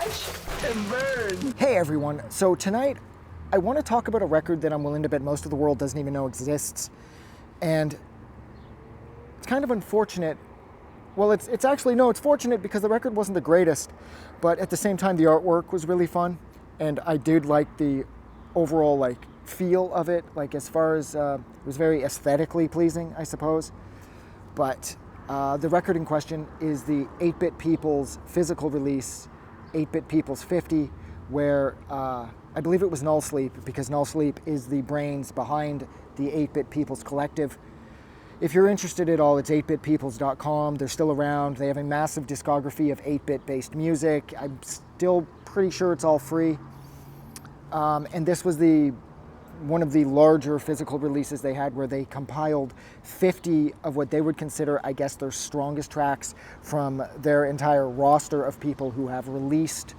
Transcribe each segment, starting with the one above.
Watch and burn. Hey everyone, so tonight I want to talk about a record that I'm willing to bet most of the world doesn't even know exists. And it's kind of unfortunate. Well, it's actually, no, it's fortunate because the record wasn't the greatest, but at the same time the artwork was really fun, and I did like the overall feel of it, as far as it was very aesthetically pleasing, I suppose. But the record in question is the 8-Bit People's physical release, 8-Bit People's 50, where I believe it was Null Sleep, because Null Sleep is the brains behind the 8-Bit People's Collective. If you're interested at all, it's 8bitpeoples.com. They're still around. They have a massive discography of 8-bit based music. I'm still pretty sure it's all free. And this was one of the larger physical releases they had, where they compiled 50 of what they would consider, I guess, their strongest tracks from their entire roster of people who have released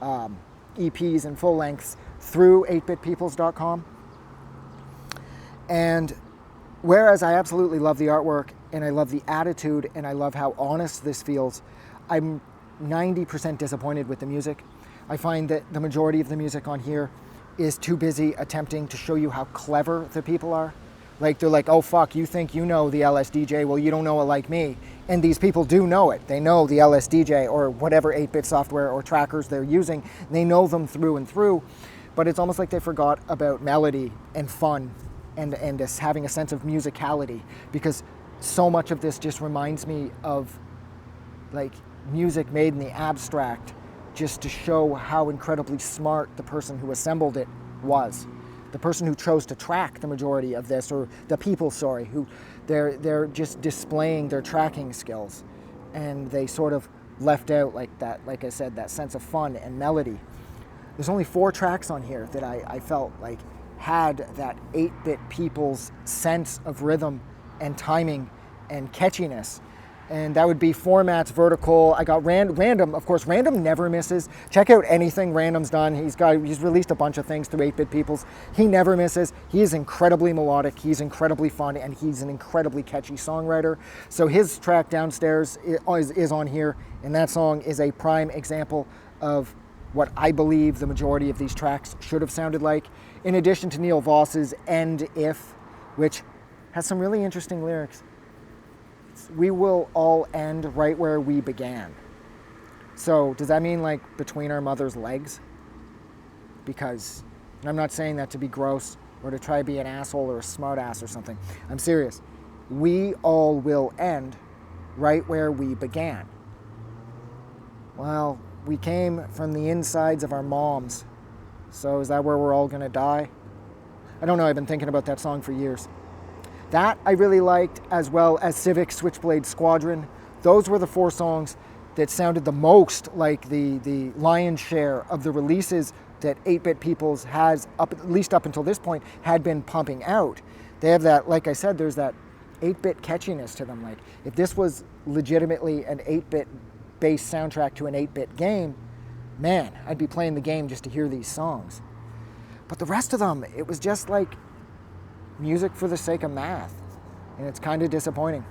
EPs and full lengths through 8bitpeoples.com. And whereas I absolutely love the artwork and I love the attitude and I love how honest this feels, I'm 90% disappointed with the music. I find that the majority of the music on here is too busy attempting to show you how clever the people are. They're like, oh fuck, you think you know the LSDJ, well you don't know it like me. And these people do know it. They know the LSDJ or whatever 8-bit software or trackers they're using. They know them through and through, but it's almost like they forgot about melody and fun and having a sense of musicality, because so much of this just reminds me of music made in the abstract, just to show how incredibly smart the person who assembled it was. The person who chose to track the majority of this, or the people, sorry, who they're just displaying their tracking skills, and they sort of left out like I said, that sense of fun and melody. There's only 4 tracks on here that I felt had that 8-bit people's sense of rhythm and timing and catchiness. And that would be Formats, Vertical. I got Random. Of course, Random never misses. Check out anything Random's done. He's released a bunch of things through 8-Bit Peoples. He never misses. He is incredibly melodic. He's incredibly fun, and he's an incredibly catchy songwriter. So his track Downstairs is on here, and that song is a prime example of what I believe the majority of these tracks should have sounded like, in addition to Neil Voss's End If, which has some really interesting lyrics. We will all end right where we began. So does that mean between our mother's legs? Because, and I'm not saying that to be gross or to try to be an asshole or a smart ass or something. I'm serious. We all will end right where we began. Well, we came from the insides of our moms. So is that where we're all gonna die? I don't know, I've been thinking about that song for years. That I really liked, as well as Civic Switchblade Squadron. Those were the 4 songs that sounded the most like the lion's share of the releases that 8-Bit Peoples has, at least up until this point, had been pumping out. They have that, like I said, there's that 8-bit catchiness to them. If this was legitimately an 8-bit based soundtrack to an 8-bit game, man, I'd be playing the game just to hear these songs. But the rest of them, it was just music for the sake of math, and it's kind of disappointing.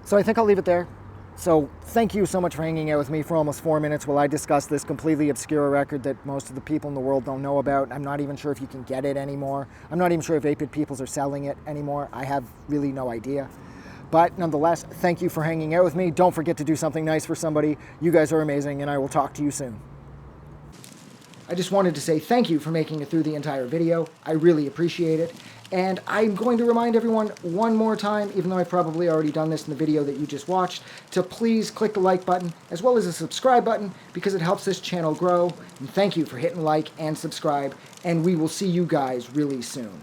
So I think I'll leave it there. So thank you so much for hanging out with me for almost 4 minutes while I discuss this completely obscure record that most of the people in the world don't know about. I'm not even sure if you can get it anymore. I'm not even sure if 8-Bit Peoples are selling it anymore. I have really no idea. But nonetheless, thank you for hanging out with me. Don't forget to do something nice for somebody. You guys are amazing, and I will talk to you soon. I just wanted to say thank you for making it through the entire video. I really appreciate it. And I'm going to remind everyone one more time, even though I've probably already done this in the video that you just watched, to please click the like button as well as the subscribe button, because it helps this channel grow. And thank you for hitting like and subscribe, and we will see you guys really soon.